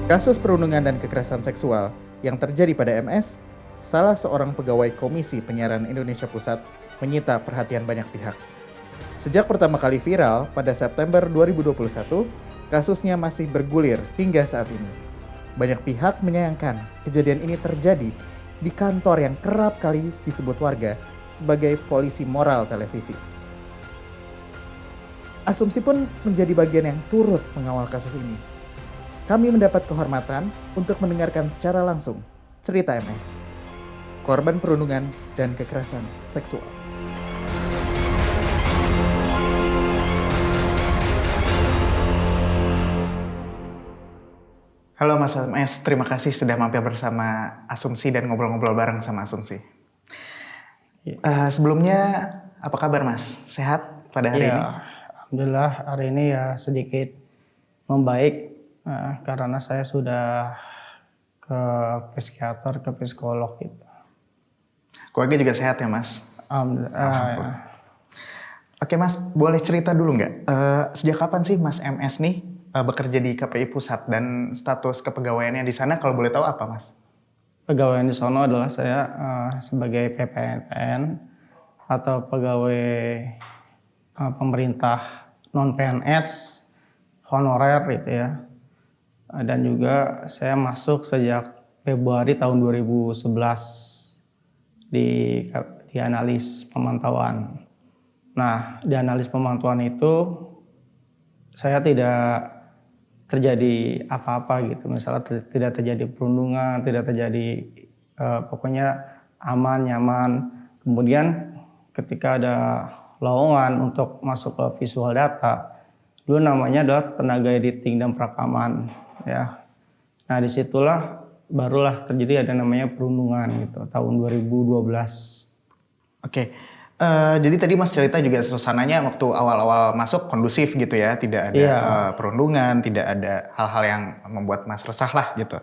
Kasus perundungan dan kekerasan seksual yang terjadi pada MS, salah seorang pegawai Komisi Penyiaran Indonesia Pusat, menyita perhatian banyak pihak. Sejak pertama kali viral pada September 2021, kasusnya masih bergulir hingga saat ini. Banyak pihak menyayangkan kejadian ini terjadi di kantor yang kerap kali disebut warga sebagai polisi moral televisi. Asumsi pun menjadi bagian yang turut mengawal kasus ini. Kami mendapat kehormatan untuk mendengarkan secara langsung cerita MS, korban perundungan dan kekerasan seksual. Halo Mas MS, terima kasih sudah mampir bersama Asumsi dan ngobrol-ngobrol bareng sama Asumsi. Sebelumnya apa kabar Mas? Sehat pada hari ini? Alhamdulillah hari ini ya sedikit membaik karena saya sudah ke psikiater, ke psikolog gitu. Keluarga juga sehat ya Mas? Alhamdulillah. Oke Mas, boleh cerita dulu nggak? Sejak kapan sih Mas MS nih bekerja di KPI Pusat dan status kepegawaiannya di sana kalau boleh tahu apa Mas? Pegawai di sono adalah saya sebagai PPNPN atau pegawai pemerintah non PNS honorer gitu ya. Dan juga saya masuk sejak Februari tahun 2011 di analis pemantauan. Nah, di analis pemantauan itu saya tidak terjadi apa-apa gitu. Misalnya tidak terjadi perundungan, tidak terjadi pokoknya aman, nyaman. Kemudian ketika ada lowongan untuk masuk ke visual data, dulu namanya adalah tenaga editing dan perekaman ya. Nah disitulah barulah terjadi ada namanya perundungan gitu tahun 2012. Oke. Jadi tadi Mas cerita juga suasananya waktu awal-awal masuk kondusif gitu ya, tidak ada perundungan, tidak ada hal-hal yang membuat Mas resah lah gitu.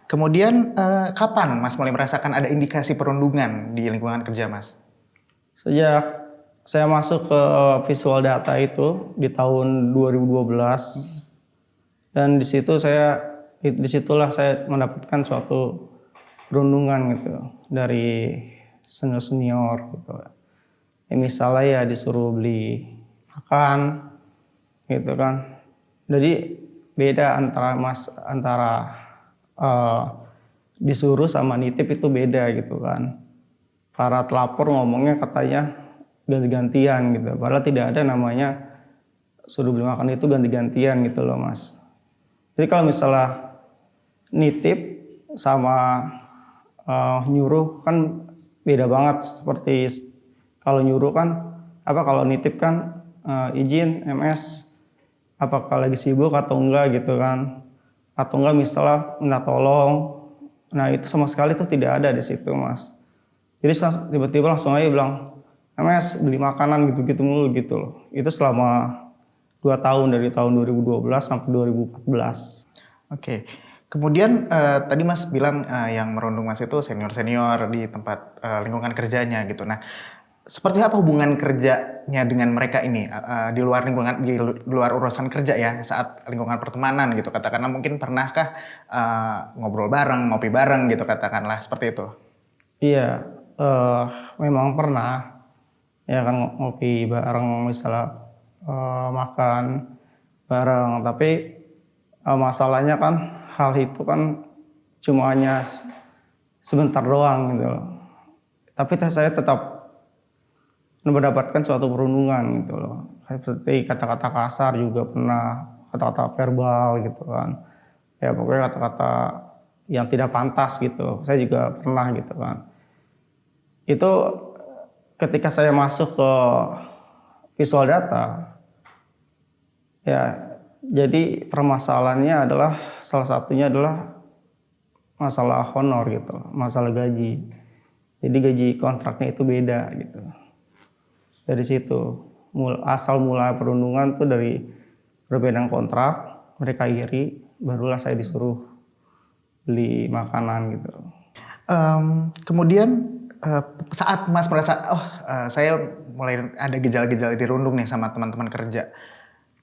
Kemudian kapan Mas mulai merasakan ada indikasi perundungan di lingkungan kerja Mas? Sejak saya masuk ke visual data itu di tahun 2012 dan disitulah saya mendapatkan suatu perundungan gitu dari senior gitu. Ya, misalnya ya disuruh beli makan gitu kan. Jadi beda antara disuruh sama nitip itu beda gitu kan. Para telapor ngomongnya katanya ganti-gantian gitu. Padahal tidak ada namanya suruh beli makan itu ganti-gantian gitu loh Mas. Jadi kalau misalnya nitip sama nyuruh kan beda banget. Seperti kalau nyuruh kan, kalau nitip kan izin MS, apakah lagi sibuk atau enggak gitu kan. Atau enggak misalnya minta tolong. Nah itu sama sekali tuh tidak ada di situ Mas. Jadi tiba-tiba langsung aja bilang, MS beli makanan gitu-gitu mulu gitu loh. Itu selama 2 tahun dari tahun 2012 sampai 2014. Oke. Kemudian tadi Mas bilang yang merundung Mas itu senior-senior di tempat lingkungan kerjanya gitu. Nah, seperti apa hubungan kerjanya dengan mereka ini di luar urusan kerja ya, saat lingkungan pertemanan gitu katakanlah, mungkin pernahkah ngobrol bareng, ngopi bareng gitu katakanlah seperti itu? Iya, memang pernah ya kan ngopi bareng misalnya makan bareng, tapi masalahnya kan hal itu kan cuma hanya sebentar doang gitu loh. Tapi saya tetap mendapatkan suatu perundungan gitu loh. Seperti kata-kata kasar juga pernah, kata-kata verbal gitu kan. Ya pokoknya kata-kata yang tidak pantas gitu. Saya juga pernah gitu kan. Itu ketika saya masuk ke visual data, ya jadi permasalahannya adalah salah satunya adalah masalah honor gitu, masalah gaji. Jadi gaji kontraknya itu beda gitu. Dari situ asal mula perundungan tuh dari perbedaan kontrak, mereka iri, barulah saya disuruh beli makanan gitu. Kemudian saat Mas merasa saya mulai ada gejala-gejala dirundung nih sama teman-teman kerja,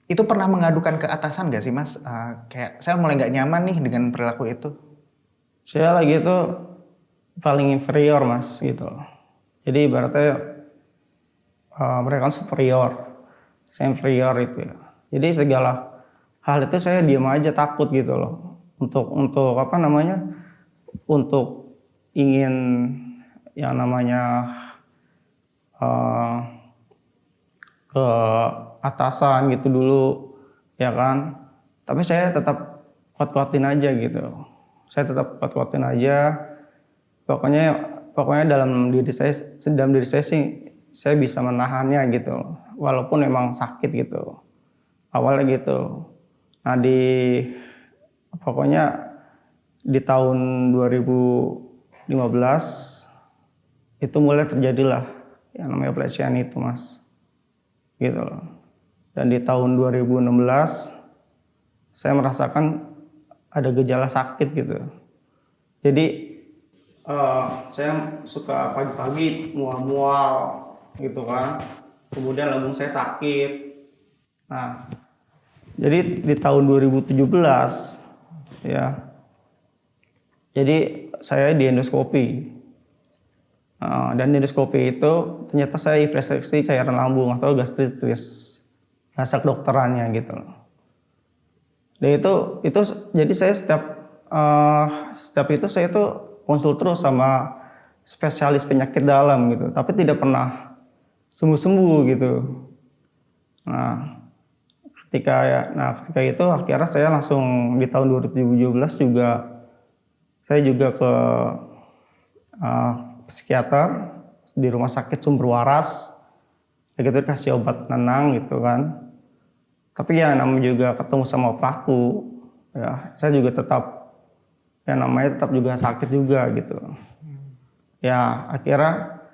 Itu pernah mengadukan ke atasan gak sih Mas? Kayak saya mulai nggak nyaman nih dengan perilaku itu. Saya lagi itu paling inferior Mas gitu. Jadi ibaratnya mereka kan superior, saya inferior itu ya. Jadi segala hal itu saya diam aja, takut gitu loh. Untuk apa namanya? Untuk ingin yang namanya eh, ke atasan gitu dulu ya kan. Tapi saya tetap kuat-kuatin aja gitu. Saya tetap kuat-kuatin aja. Pokoknya dalam diri saya sih saya bisa menahannya gitu. Walaupun memang sakit gitu. Awalnya gitu. Nah pokoknya di tahun 2015 itu mulai terjadilah yang namanya pelecehan itu Mas. Gitu loh. Dan di tahun 2016 saya merasakan ada gejala sakit gitu. Jadi saya suka pagi-pagi mual-mual gitu kan. Kemudian lambung saya sakit. Nah, jadi di tahun 2017 ya. Jadi saya di endoskopi. Dan di endoskopi itu ternyata saya hipereksi cairan lambung atau gastritis. Bahasa kedokterannya gitu. Dan itu jadi saya setiap itu saya itu konsul terus sama spesialis penyakit dalam gitu, tapi tidak pernah sembuh-sembuh gitu. Nah, ketika itu akhirnya saya langsung di tahun 2017 saya juga ke psikiater di rumah sakit Sumber Waras. Begitu kasih obat tenang gitu kan. Tapi ya namanya juga ketemu sama pelaku, ya saya juga tetap juga sakit juga gitu. Ya akhirnya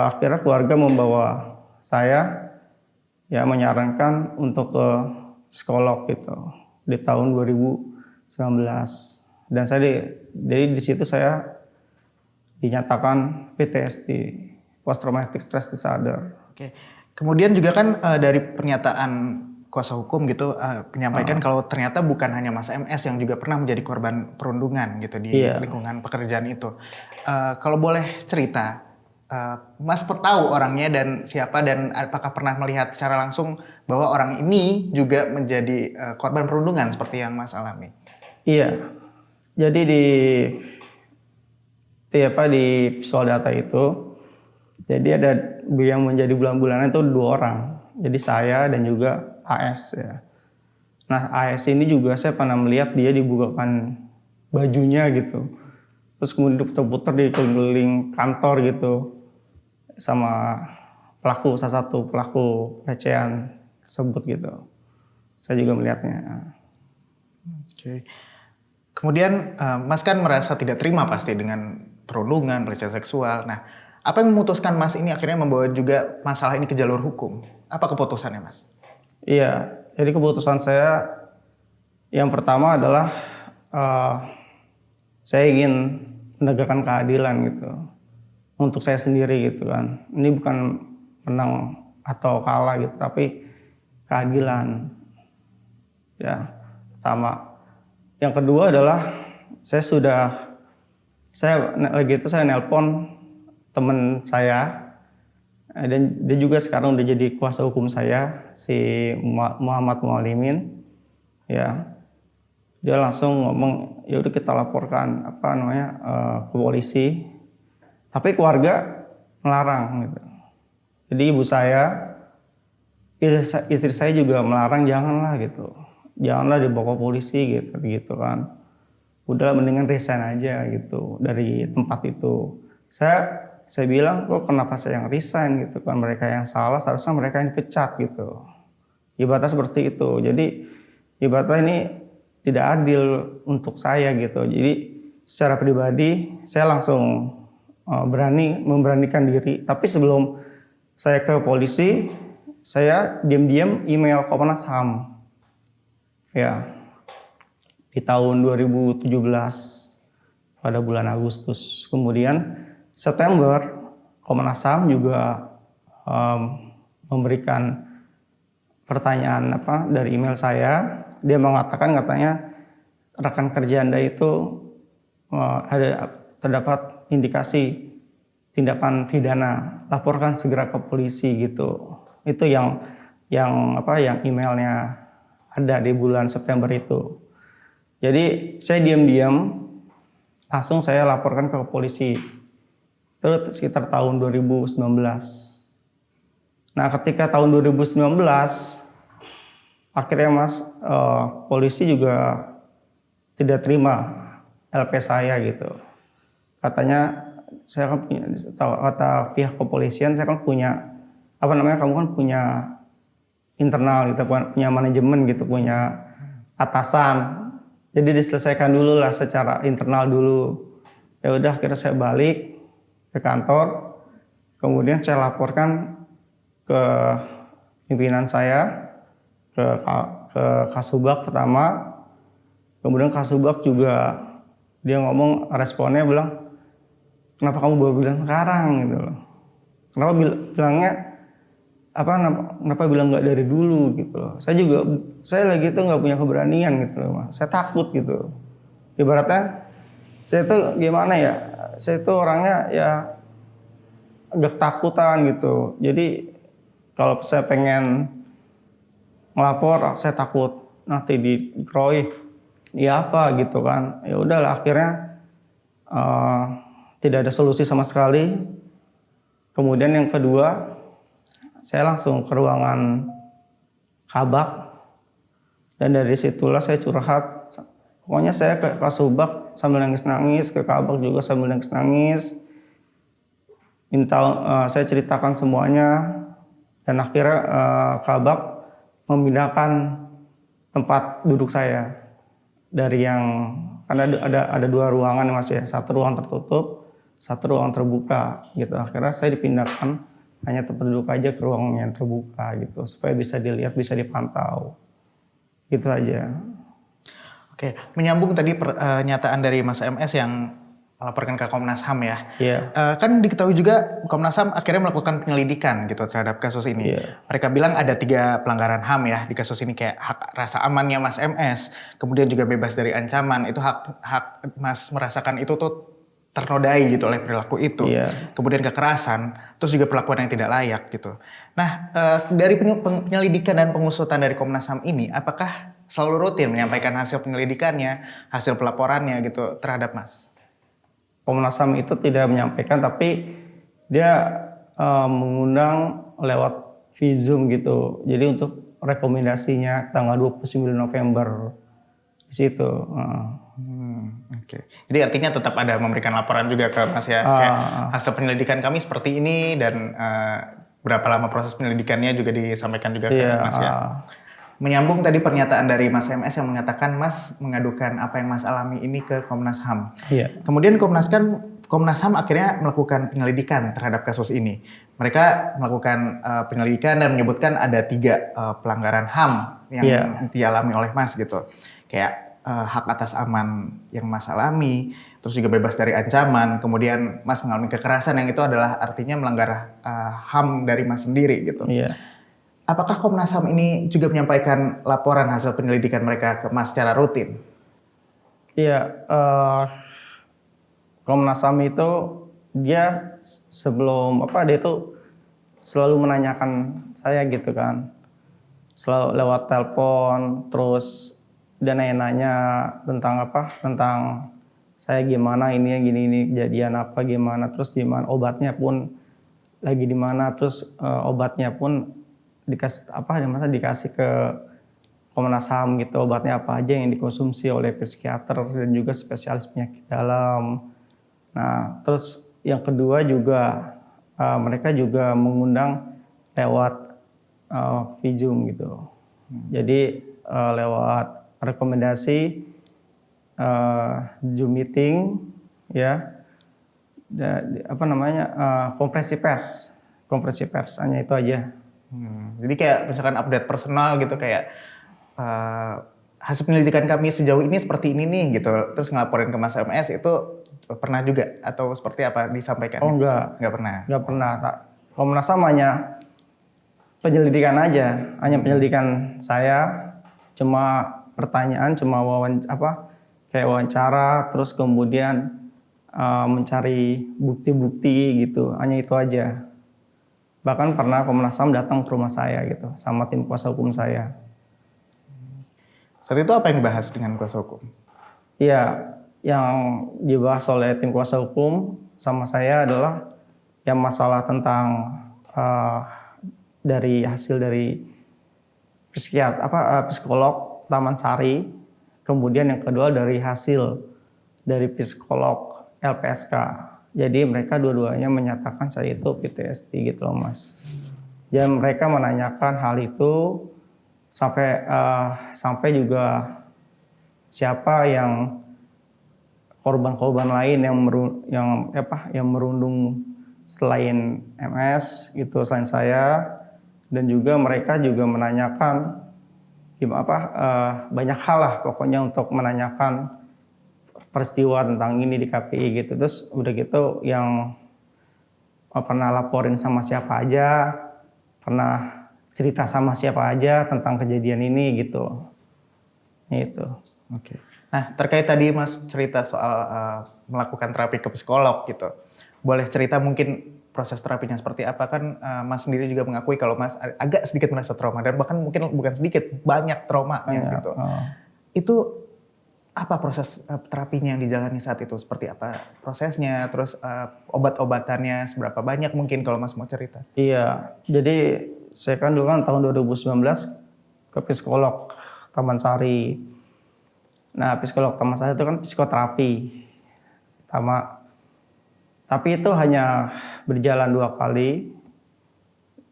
akhirnya keluarga membawa saya ya menyarankan untuk ke psikolog gitu di tahun 2019. Dan jadi di situ saya dinyatakan PTSD, post traumatic stress disorder. Oke. Kemudian juga kan dari pernyataan kuasa hukum gitu menyampaikan kalau ternyata bukan hanya Mas MS yang juga pernah menjadi korban perundungan gitu di lingkungan pekerjaan itu. Kalau boleh cerita, Mas tahu orangnya dan siapa dan apakah pernah melihat secara langsung bahwa orang ini juga menjadi korban perundungan seperti yang Mas alami? Iya. Jadi di visual data itu, jadi ada yang menjadi bulan-bulanan itu 2 orang. Jadi saya dan juga AS ya. Nah AS ini juga saya pernah melihat dia dibukakan bajunya gitu. Terus kemudian diputar-putar di keliling kantor gitu. Sama salah satu pelaku pelecehan tersebut gitu. Saya juga melihatnya. Oke. Kemudian Mas kan merasa tidak terima pasti dengan perundungan, pelecehan seksual. Nah, apa yang memutuskan Mas ini akhirnya membawa juga masalah ini ke jalur hukum? Apa keputusannya Mas? Iya, jadi keputusan saya yang pertama adalah saya ingin menegakkan keadilan gitu untuk saya sendiri gitu kan. Ini bukan menang atau kalah gitu, tapi keadilan. Ya, pertama. Yang kedua adalah saya nelpon teman saya dan dia juga sekarang udah jadi kuasa hukum saya, si Muhammad Mualimin. Ya, dia langsung ngomong ya udah kita laporkan ke polisi. Tapi keluarga melarang gitu. Jadi istri saya juga melarang, janganlah gitu. Janganlah dibawa ke polisi gitu kan. Udahlah mendingan resign aja gitu dari tempat itu. Saya bilang kok kenapa saya yang resign gitu kan, mereka yang salah seharusnya mereka yang dipecat gitu. Ibaratnya seperti itu. Jadi ibaratnya ini tidak adil untuk saya gitu. Jadi secara pribadi saya langsung memberanikan diri. Tapi sebelum saya ke polisi, saya diam-diam email Komnas HAM. Ya, di tahun 2017 pada bulan Agustus. Kemudian September Komnas HAM juga memberikan pertanyaan dari email saya. Dia mengatakan katanya rekan kerja Anda itu terdapat indikasi tindakan pidana, laporkan segera ke polisi gitu. Itu yang emailnya ada di bulan September itu. Jadi saya diam-diam langsung saya laporkan ke polisi. Itu sekitar tahun 2019. Nah, ketika tahun 2019 akhirnya polisi juga tidak terima LP saya gitu. Katanya saya kan punya, kata pihak kepolisian, saya kan punya kamu kan punya internal gitu, punya manajemen gitu, punya atasan. Jadi diselesaikan dulu lah secara internal dulu. Ya udah, akhirnya saya balik ke kantor. Kemudian saya laporkan ke pimpinan saya, ke Kasubag pertama. Kemudian Kasubag juga dia ngomong, responnya bilang, kenapa kamu baru bilang sekarang gitu loh. Kenapa kenapa bilang nggak dari dulu gitu loh. Saya lagi itu nggak punya keberanian gitu loh, Mas. Saya takut gitu. Ibaratnya saya itu gimana ya? Saya itu orangnya ya agak takutan gitu. Jadi kalau saya pengen ngelapor, saya takut nanti dikeroyok, ya apa gitu kan. Ya udahlah, akhirnya tidak ada solusi sama sekali. Kemudian yang kedua, saya langsung ke ruangan Kabak, dan dari situlah saya curhat. Pokoknya saya ke Kasubag sambil nangis-nangis, ke Kabak juga sambil nangis-nangis. Saya ceritakan semuanya, dan akhirnya Kabak memindahkan tempat duduk saya dari yang, karena ada 2 ruangan Mas ya, 1 ruang tertutup, 1 ruang terbuka gitu. Akhirnya saya dipindahkan hanya tempat duduk aja ke ruang yang terbuka gitu, supaya bisa dilihat, bisa dipantau. Gitu aja. Oke, menyambung tadi pernyataan dari Mas MS yang melaporkan ke Komnas HAM ya. Iya. Kan diketahui juga Komnas HAM akhirnya melakukan penyelidikan gitu terhadap kasus ini. Iya. Mereka bilang ada 3 pelanggaran HAM ya di kasus ini, kayak hak rasa amannya Mas MS, kemudian juga bebas dari ancaman, itu hak Mas merasakan itu tuh ternodai gitu oleh perilaku itu. Iya. Kemudian kekerasan, terus juga perlakuan yang tidak layak gitu. Nah, dari penyelidikan dan pengusutan dari Komnas HAM ini, apakah selalu rutin menyampaikan hasil penyelidikannya, hasil pelaporannya gitu terhadap Mas? Komnas HAM itu tidak menyampaikan, tapi dia mengundang lewat Vizum gitu. Jadi untuk rekomendasinya tanggal 29 November di situ. Oke. Jadi artinya tetap ada memberikan laporan juga ke Mas ya, kayak hasil penyelidikan kami seperti ini, dan berapa lama proses penyelidikannya juga disampaikan juga ke Mas ya. Menyambung tadi pernyataan dari Mas MS yang mengatakan Mas mengadukan apa yang Mas alami ini ke Komnas HAM. Iya. Kemudian Komnas HAM akhirnya melakukan penyelidikan terhadap kasus ini. Mereka melakukan penyelidikan dan menyebutkan ada 3 pelanggaran HAM yang dialami oleh Mas gitu. Kayak hak atas aman yang Mas alami, terus juga bebas dari ancaman, kemudian Mas mengalami kekerasan yang itu adalah artinya melanggar HAM dari Mas sendiri gitu. Iya. Apakah Komnas HAM ini juga menyampaikan laporan hasil penyelidikan mereka ke Mas secara rutin? Iya, Komnas HAM itu dia sebelum dia itu selalu menanyakan saya gitu kan, selalu lewat telepon, terus dia nanya tentang saya gimana, ini kejadian apa gimana, terus gimana obatnya pun lagi di mana, terus obatnya pun dikasih ke Komnas HAM gitu, obatnya apa aja yang dikonsumsi oleh psikiater dan juga spesialis penyakit dalam. Nah, terus yang kedua juga mereka juga mengundang lewat Vizum gitu. Jadi lewat rekomendasi Zoom meeting ya, konferensi pers hanya itu aja. Jadi kayak misalkan update personal gitu, kayak hasil penyelidikan kami sejauh ini seperti ini nih gitu, terus ngelaporin ke Mas MS, itu pernah juga atau seperti apa disampaikan? Oh enggak. Enggak pernah. Enggak pernah. Komnas HAM hanya penyelidikan aja, hanya penyelidikan saya, cuma pertanyaan, cuma kayak wawancara, terus kemudian mencari bukti-bukti gitu, hanya itu aja. Bahkan pernah Komnas HAM datang ke rumah saya gitu, sama tim kuasa hukum saya. Saat itu apa yang dibahas dengan kuasa hukum? Iya, yang dibahas oleh tim kuasa hukum sama saya adalah yang masalah tentang dari hasil dari psikolog Taman Sari, kemudian yang kedua dari hasil dari psikolog LPSK. Jadi mereka dua-duanya menyatakan saya itu PTSD gitu loh Mas. Dan mereka menanyakan hal itu sampai juga siapa yang korban-korban lain yang merundung selain MS gitu, selain saya. Dan juga mereka juga menanyakan banyak hal lah pokoknya untuk menanyakan peristiwa tentang ini di KPI gitu. Terus udah gitu yang pernah laporin sama siapa aja, pernah cerita sama siapa aja tentang kejadian ini gitu. Itu. Oke. Nah, terkait tadi Mas cerita soal melakukan terapi ke psikolog gitu. Boleh cerita mungkin proses terapinya seperti apa? Kan Mas sendiri juga mengakui kalau Mas agak sedikit merasa trauma dan bahkan mungkin bukan sedikit, banyak traumanya gitu. Itu apa proses terapinya yang dijalani saat itu? Seperti apa prosesnya? Terus obat-obatannya seberapa banyak mungkin kalau Mas mau cerita? Iya, jadi saya kan dulu kan tahun 2019 ke psikolog Taman Sari. Nah, psikolog Taman Sari itu kan psikoterapi pertama. Tapi itu hanya berjalan 2 kali.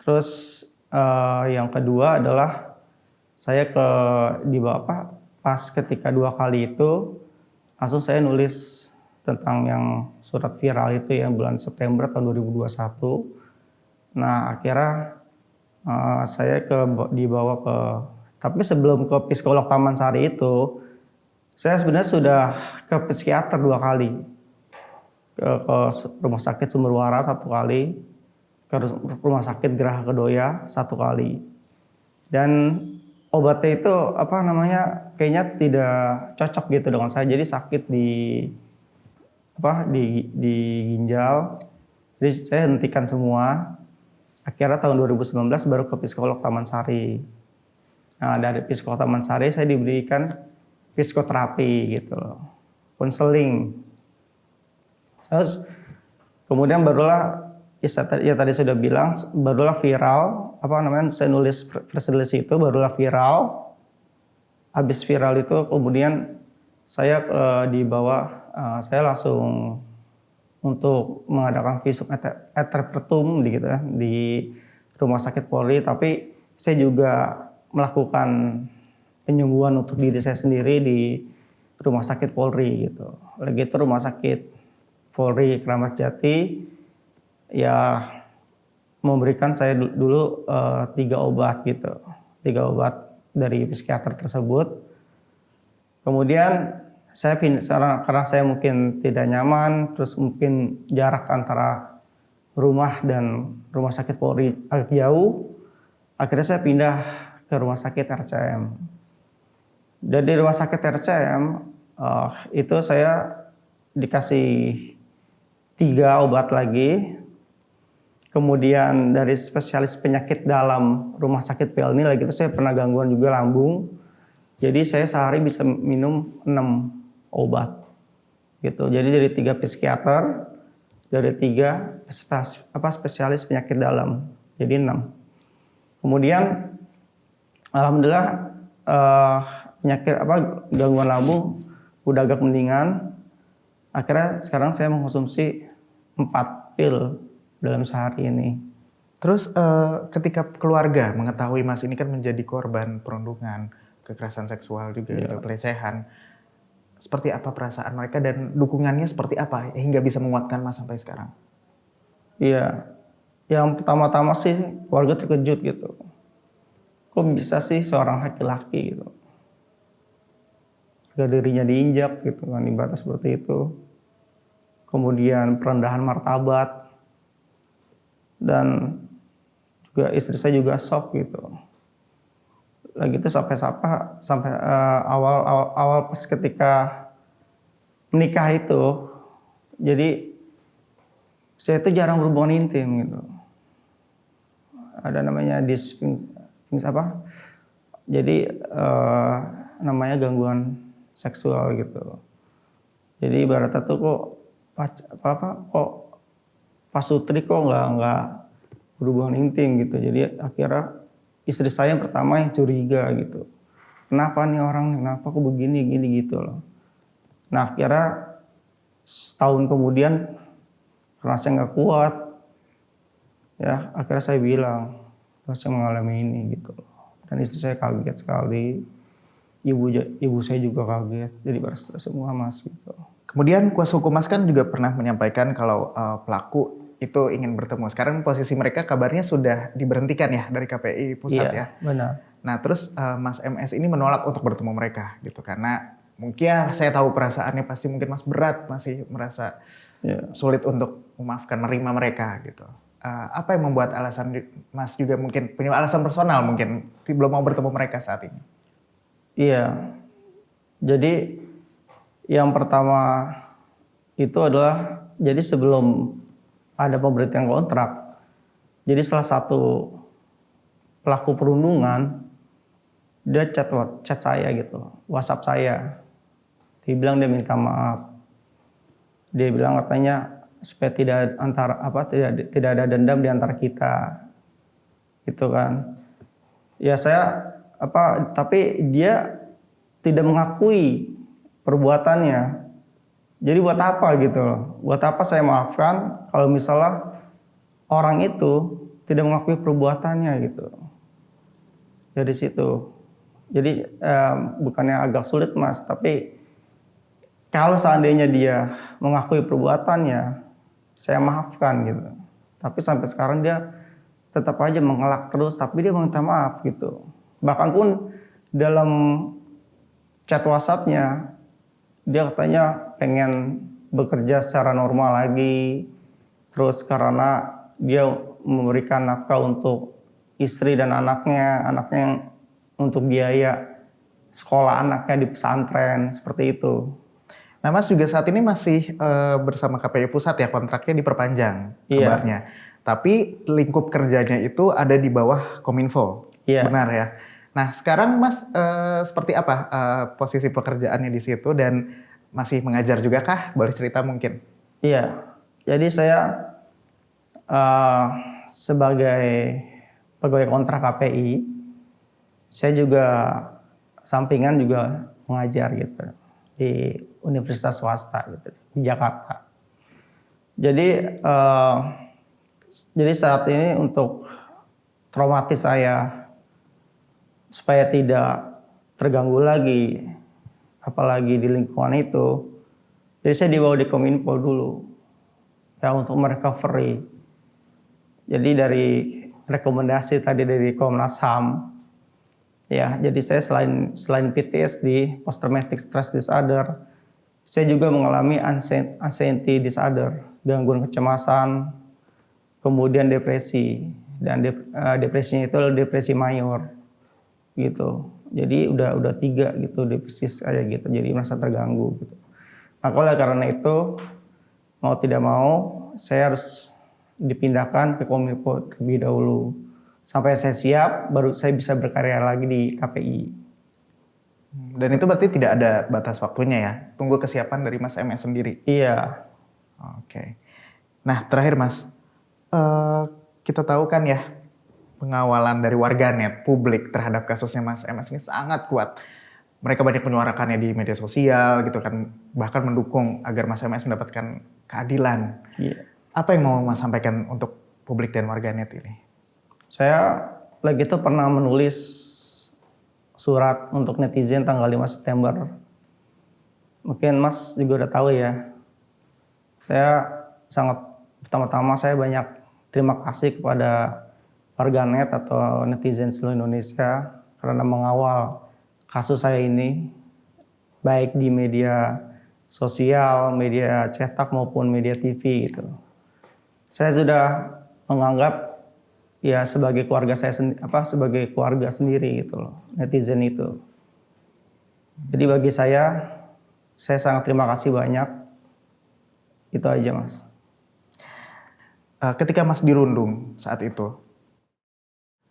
Terus yang kedua adalah saya pas ketika 2 kali itu langsung saya nulis tentang yang surat viral itu yang bulan September tahun 2021. Nah, akhirnya saya dibawa ke, tapi sebelum ke psikolog Taman Sari itu, saya sebenarnya sudah ke psikiater 2 kali. Ke rumah sakit Sumberwaras 1 kali, ke rumah sakit Geraha Kedoya 1 kali. Dan obatnya itu kayaknya tidak cocok gitu dengan saya. Jadi sakit di ginjal. Jadi saya hentikan semua. Akhirnya tahun 2019 baru ke psikolog Taman Sari. Nah, dari psikolog Taman Sari saya diberikan psikoterapi gitu loh. Konseling. Terus kemudian barulah tadi sudah bilang, barulah viral saya nulis press release itu barulah viral. Habis viral itu kemudian saya saya langsung untuk mengadakan visum et repertum gitu ya, di Rumah Sakit Polri, tapi saya juga melakukan penyembuhan untuk diri saya sendiri di Rumah Sakit Polri gitu. Lagi itu Rumah Sakit Polri Kramat Jati ya memberikan saya dulu 3 obat gitu, 3 obat dari psikiater tersebut. Kemudian karena saya mungkin tidak nyaman, terus mungkin jarak antara rumah dan Rumah Sakit Polri agak jauh, akhirnya saya pindah ke Rumah Sakit RCM. Dan di Rumah Sakit RCM itu saya dikasih 3 obat lagi. Kemudian dari spesialis penyakit dalam Rumah Sakit Pelni lagi itu saya pernah gangguan juga lambung. Jadi saya sehari bisa minum 6 obat gitu. Jadi dari 3 psikiater, dari 3 spesialis penyakit dalam, jadi 6. Kemudian alhamdulillah gangguan lambung udah agak mendingan. Akhirnya sekarang saya mengkonsumsi 4 pil dalam sehari ini. Terus ketika keluarga mengetahui Mas ini kan menjadi korban perundungan, kekerasan seksual juga gitu, pelecehan, seperti apa perasaan mereka dan dukungannya seperti apa hingga bisa menguatkan Mas sampai sekarang? Iya, yang pertama-tama sih keluarga terkejut gitu. Kok bisa sih seorang laki-laki gitu, harga dirinya diinjak gitu kan, ibaratnya seperti itu. Kemudian perendahan martabat dan juga istri saya juga shock gitu. Lagi itu sampai awal pas ketika menikah itu, jadi saya itu jarang berhubungan intim gitu. Ada namanya jadi namanya gangguan seksual gitu. Jadi ibaratnya tuh kok Pak Sutri kok nggak berhubungan intim gitu. Jadi akhirnya istri saya yang pertama yang curiga gitu. Kenapa nih orang, kenapa kok begini gini gitu loh. Nah akhirnya setahun kemudian karena saya nggak kuat, ya akhirnya saya bilang saya mengalami ini gitu loh. Dan istri saya kaget sekali, ibu saya juga kaget, jadi berstress semua Mas gitu. Kemudian kuasa hukum Mas kan juga pernah menyampaikan kalau pelaku itu ingin bertemu. Sekarang posisi mereka kabarnya sudah diberhentikan ya dari KPI pusat ya. Benar. Nah terus Mas MS ini menolak untuk bertemu mereka gitu karena mungkin ya saya tahu perasaannya pasti mungkin Mas berat, masih merasa sulit untuk memaafkan, menerima mereka gitu. Apa yang membuat alasan Mas juga mungkin punya alasan personal mungkin belum mau bertemu mereka saat ini? Iya, jadi yang pertama itu adalah jadi sebelum ada pemberhentian kontrak, jadi salah satu pelaku perundungan dia chat saya gitu, WhatsApp saya. Dia bilang dia minta maaf. Dia bilang katanya supaya tidak ada dendam di antara kita. Gitu kan. Ya saya tapi dia tidak mengakui perbuatannya. Jadi buat apa gitu loh. Buat apa saya maafkan kalau misalnya orang itu tidak mengakui perbuatannya gitu. Dari situ. Jadi bukannya agak sulit Mas, tapi kalau seandainya dia mengakui perbuatannya, saya maafkan gitu. Tapi sampai sekarang dia tetap aja mengelak terus, tapi dia minta maaf gitu. Bahkan pun dalam chat WhatsApp-nya, dia katanya pengen bekerja secara normal lagi. Terus karena dia memberikan nafkah untuk istri dan anaknya yang untuk biaya sekolah anaknya di pesantren, seperti itu. Nah Mas juga saat ini masih bersama KPI Pusat ya, kontraknya diperpanjang kabarnya. Tapi lingkup kerjanya itu ada di bawah Kominfo, benar ya? Nah sekarang Mas seperti apa posisi pekerjaannya di situ dan masih mengajar juga kah? Boleh cerita mungkin? Iya, jadi saya sebagai pegawai kontrak KPI, saya juga sampingan juga mengajar gitu di universitas swasta gitu di Jakarta. Jadi saat ini untuk traumatis saya supaya tidak terganggu lagi, apalagi di lingkungan itu, jadi saya dibawa di Kominfo dulu ya untuk merecovery. Jadi dari rekomendasi tadi dari Komnas HAM, ya, jadi saya selain PTSD, post traumatic stress disorder, saya juga mengalami anxiety disorder, gangguan kecemasan, kemudian depresi, dan depresinya itu adalah depresi mayor, gitu. Jadi udah 3 gitu depresi saya gitu, jadi merasa terganggu gitu. Maka oleh karena itu mau tidak mau saya harus dipindahkan ke Kominfo terlebih dahulu. Sampai saya siap, baru saya bisa berkarya lagi di KPI. Dan itu berarti tidak ada batas waktunya ya? Tunggu kesiapan dari Mas MS sendiri? Iya. Oke. Nah terakhir Mas, kita tahu kan ya pengawalan dari warganet, publik terhadap kasusnya Mas MS ini sangat kuat. Mereka banyak menyuarakannya di media sosial gitu kan, bahkan mendukung agar Mas MS mendapatkan keadilan. Iya. Apa yang mau Mas sampaikan untuk publik dan warganet ini? Saya lagi itu pernah menulis surat untuk netizen tanggal 5 September. Mungkin Mas juga udah tahu ya. Saya pertama-tama saya banyak terima kasih kepada warganet atau netizen seluruh Indonesia karena mengawal kasus saya ini baik di media sosial, media cetak maupun media TV gitu. Saya sudah menganggap ya sebagai keluarga saya sebagai keluarga sendiri gitu loh, netizen itu. Jadi bagi saya sangat terima kasih banyak. Itu aja Mas. Ketika Mas dirundung saat itu,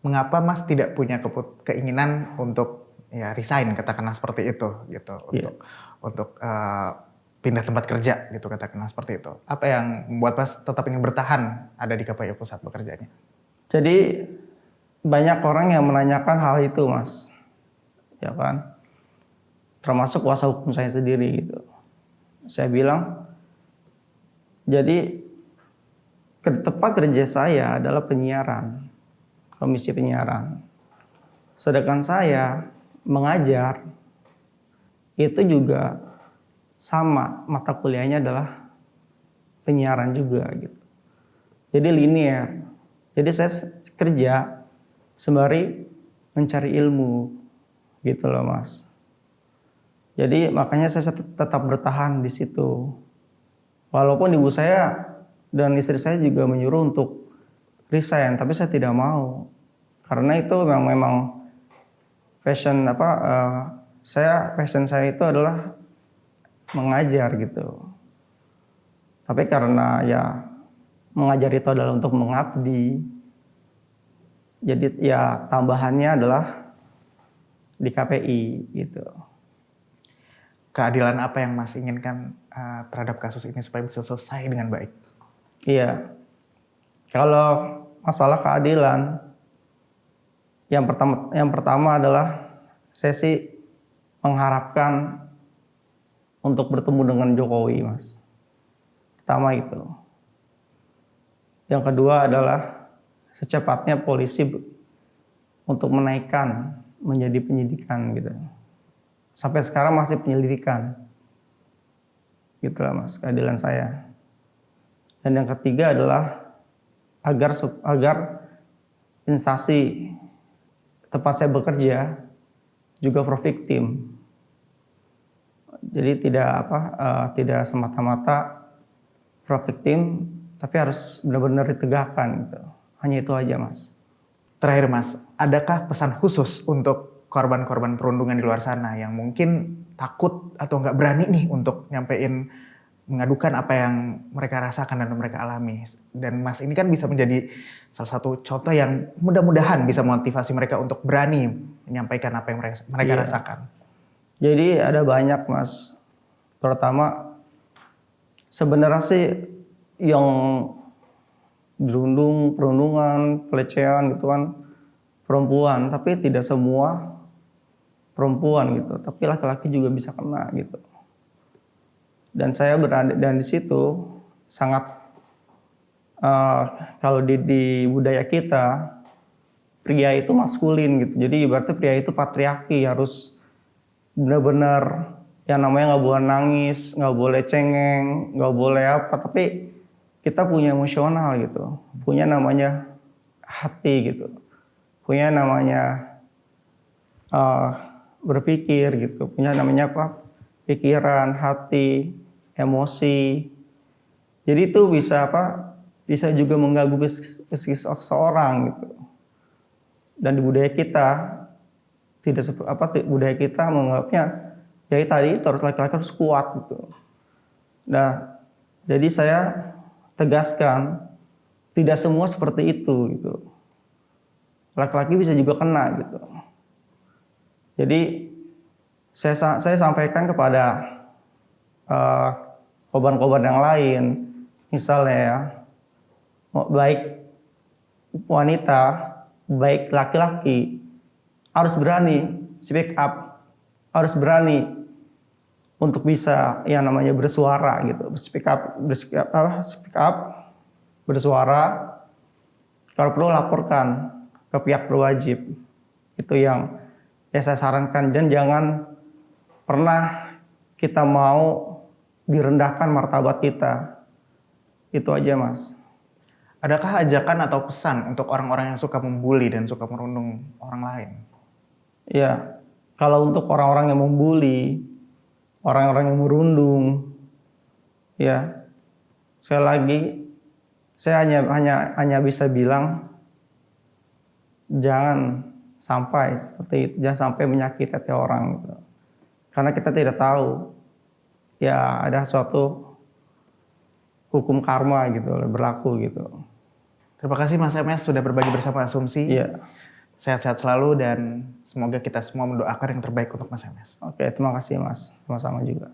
mengapa Mas tidak punya keinginan untuk ya resign, katakanlah seperti itu gitu, untuk pindah tempat kerja gitu, katakanlah seperti itu. Apa yang membuat Mas tetap ingin bertahan ada di KPI Pusat bekerjanya? Jadi banyak orang yang menanyakan hal itu Mas, ya kan, termasuk kuasa hukum saya sendiri gitu. Saya bilang, jadi tempat kerja saya adalah penyiaran, komisi penyiaran. Sedangkan saya mengajar, itu juga sama, mata kuliahnya adalah penyiaran juga gitu. Jadi linear. Jadi saya kerja sembari mencari ilmu gitu loh Mas. Jadi makanya saya tetap bertahan di situ. Walaupun ibu saya dan istri saya juga menyuruh untuk resign, tapi saya tidak mau. Karena itu memang passion saya itu adalah mengajar gitu. Tapi karena ya mengajar itu adalah untuk mengabdi. Jadi ya tambahannya adalah di KPI gitu. Keadilan apa yang Mas inginkan terhadap kasus ini supaya bisa selesai dengan baik? Iya, kalau masalah keadilan, yang pertama adalah saya sih mengharapkan untuk bertemu dengan Jokowi, Mas. Pertama itu. Yang kedua adalah secepatnya polisi untuk menaikkan menjadi penyidikan gitu. Sampai sekarang masih penyelidikan. Gitulah Mas, keadilan saya. Dan yang ketiga adalah agar instansi tempat saya bekerja juga pro victim. Jadi tidak semata-mata pro victim, tapi harus benar-benar ditegakkan gitu. Hanya itu aja Mas. Terakhir Mas, adakah pesan khusus untuk korban-korban perundungan di luar sana yang mungkin takut atau nggak berani nih untuk mengadukan apa yang mereka rasakan dan mereka alami. Dan Mas ini kan bisa menjadi salah satu contoh yang mudah-mudahan bisa memotivasi mereka untuk berani menyampaikan apa yang mereka rasakan. Jadi ada banyak Mas, terutama sebenarnya sih yang perundungan, pelecehan gitu kan perempuan, tapi tidak semua perempuan gitu, tapi laki-laki juga bisa kena gitu. Dan saya berada di situ sangat kalau di budaya kita pria itu maskulin gitu. Jadi ibaratnya pria itu patriarki, harus benar-benar yang namanya nggak boleh nangis, nggak boleh cengeng, nggak boleh apa. Tapi kita punya emosional gitu, punya namanya hati gitu, punya namanya berpikir gitu, punya namanya pikiran, hati, emosi. Jadi itu bisa juga mengganggu psikis seseorang gitu. Dan di budaya kita budaya kita menganggapnya ya tadi itu harus laki-laki harus kuat gitu. Nah, jadi saya tegaskan tidak semua seperti itu gitu. Laki-laki bisa juga kena gitu. Jadi saya sampaikan kepada korban-korban yang lain, misalnya ya, baik wanita, baik laki-laki, harus berani speak up, harus berani untuk bisa yang namanya bersuara gitu, speak up, bersuara, kalau perlu laporkan ke pihak berwajib. Itu yang saya sarankan, dan jangan pernah kita mau direndahkan martabat kita. Itu aja Mas. Adakah ajakan atau pesan untuk orang-orang yang suka membuli dan suka merundung orang lain? Ya, kalau untuk orang-orang yang membuli, orang-orang yang merundung, ya sekali lagi saya hanya bisa bilang jangan sampai seperti itu, jangan sampai menyakiti hati orang gitu. Karena kita tidak tahu ya ada suatu hukum karma gitu berlaku gitu. Terima kasih Mas MS sudah berbagi bersama Asumsi. Iya. Sehat-sehat selalu dan semoga kita semua mendoakan yang terbaik untuk Mas MS. Oke, terima kasih Mas. Sama-sama juga.